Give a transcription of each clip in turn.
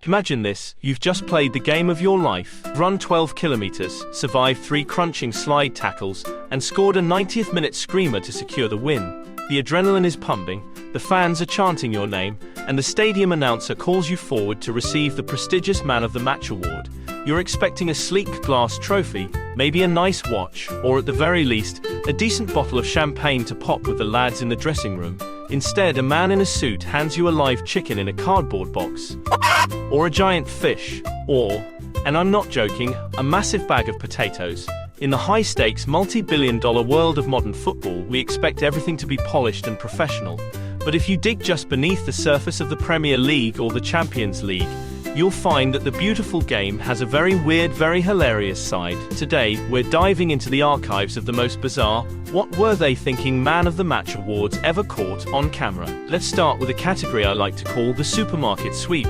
Imagine this, you've just played the game of your life, run 12 kilometers, survived 3 crunching slide tackles, and scored a 90th minute screamer to secure the win. The adrenaline is pumping, the fans are chanting your name, and the stadium announcer calls you forward to receive the prestigious Man of the Match award. You're expecting a sleek glass trophy, maybe a nice watch, or at the very least, a decent bottle of champagne to pop with the lads in the dressing room. Instead, a man in a suit hands you a live chicken in a cardboard box. Or a giant fish. Or, and I'm not joking, a massive bag of potatoes. In the high-stakes, multi-billion-dollar world of modern football, we expect everything to be polished and professional. But if you dig just beneath the surface of the Premier League or the Champions League, you'll find that the beautiful game has a very weird, very hilarious side. Today, we're diving into the archives of the most bizarre, what were they thinking Man of the Match awards ever caught on camera. Let's start with a category I like to call the supermarket sweep.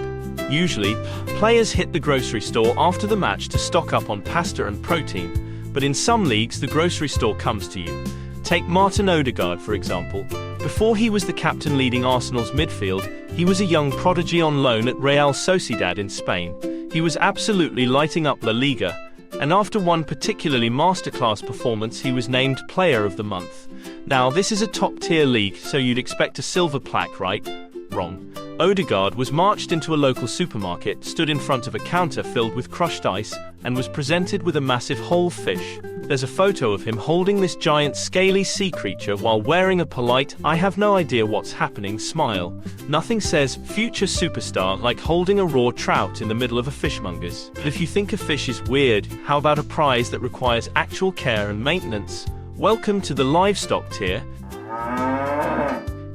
Usually, players hit the grocery store after the match to stock up on pasta and protein, but in some leagues the grocery store comes to you. Take Martin Odegaard for example. Before he was the captain leading Arsenal's midfield, he was a young prodigy on loan at Real Sociedad in Spain. He was absolutely lighting up La Liga, and after one particularly masterclass performance he was named Player of the Month. Now this is a top-tier league, so you'd expect a silver plaque, right? Wrong. Odegaard was marched into a local supermarket, stood in front of a counter filled with crushed ice, and was presented with a massive whole fish. There's a photo of him holding this giant scaly sea creature while wearing a polite, I have no idea what's happening smile. Nothing says future superstar like holding a raw trout in the middle of a fishmonger's. But if you think a fish is weird, how about a prize that requires actual care and maintenance? Welcome to the livestock tier.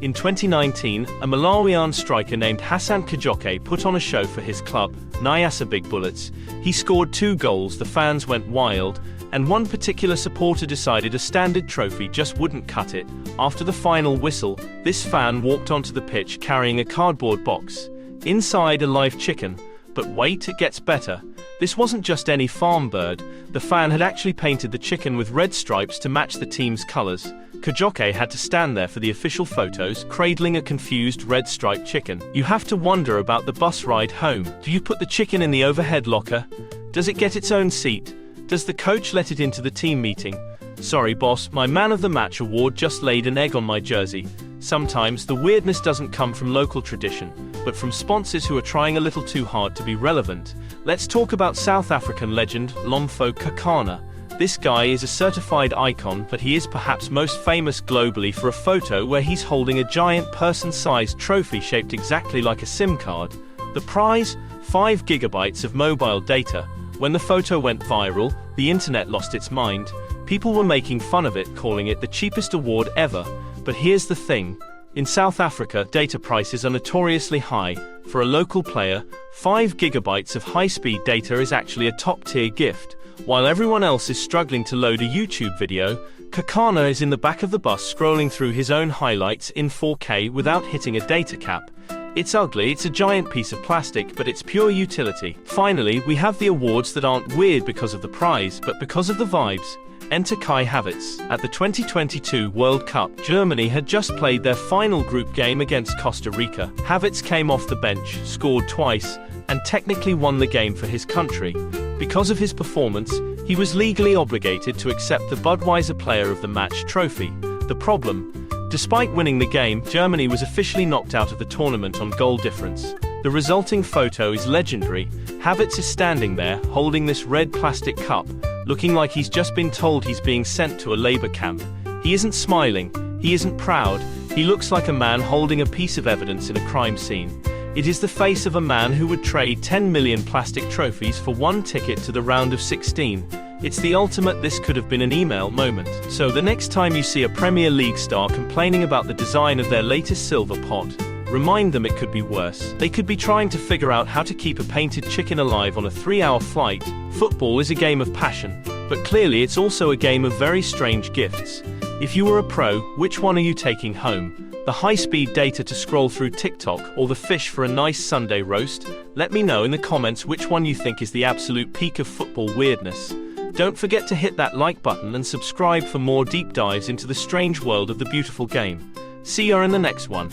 In 2019, a Malawian striker named Hassan Kajoke put on a show for his club, Nyasa Big Bullets. He scored 2 goals, the fans went wild, and one particular supporter decided a standard trophy just wouldn't cut it. After the final whistle, this fan walked onto the pitch carrying a cardboard box. Inside a live chicken. But wait, it gets better. This wasn't just any farm bird. The fan had actually painted the chicken with red stripes to match the team's colors. Kajoke had to stand there for the official photos, cradling a confused red-striped chicken. You have to wonder about the bus ride home. Do you put the chicken in the overhead locker? Does it get its own seat? Does the coach let it into the team meeting? Sorry boss, my Man of the Match award just laid an egg on my jersey. Sometimes the weirdness doesn't come from local tradition, but from sponsors who are trying a little too hard to be relevant. Let's talk about South African legend, Lomfo Kakana. This guy is a certified icon, but he is perhaps most famous globally for a photo where he's holding a giant person-sized trophy shaped exactly like a SIM card. The prize? 5 gigabytes of mobile data. When the photo went viral, the internet lost its mind. People were making fun of it, calling it the cheapest award ever. But here's the thing. In South Africa, data prices are notoriously high. For a local player, 5 gigabytes of high-speed data is actually a top-tier gift. While everyone else is struggling to load a YouTube video, Kakana is in the back of the bus scrolling through his own highlights in 4K without hitting a data cap. It's ugly, it's a giant piece of plastic, but it's pure utility. Finally, we have the awards that aren't weird because of the prize, but because of the vibes. Enter Kai Havertz. At the 2022 World Cup, Germany had just played their final group game against Costa Rica. Havertz came off the bench, scored twice, and technically won the game for his country. Because of his performance, he was legally obligated to accept the Budweiser Player of the Match trophy. The problem? Despite winning the game, Germany was officially knocked out of the tournament on goal difference. The resulting photo is legendary. Havertz is standing there, holding this red plastic cup, looking like he's just been told he's being sent to a labor camp. He isn't smiling, he isn't proud, he looks like a man holding a piece of evidence in a crime scene. It is the face of a man who would trade 10 million plastic trophies for one ticket to the round of 16. It's the ultimate this could have been an email moment. So the next time you see a Premier League star complaining about the design of their latest silver pot, remind them it could be worse. They could be trying to figure out how to keep a painted chicken alive on a 3-hour flight. Football is a game of passion, but clearly it's also a game of very strange gifts. If you were a pro, which one are you taking home? The high-speed data to scroll through TikTok, or the fish for a nice Sunday roast? Let me know in the comments which one you think is the absolute peak of football weirdness. Don't forget to hit that like button and subscribe for more deep dives into the strange world of the beautiful game. See you in the next one.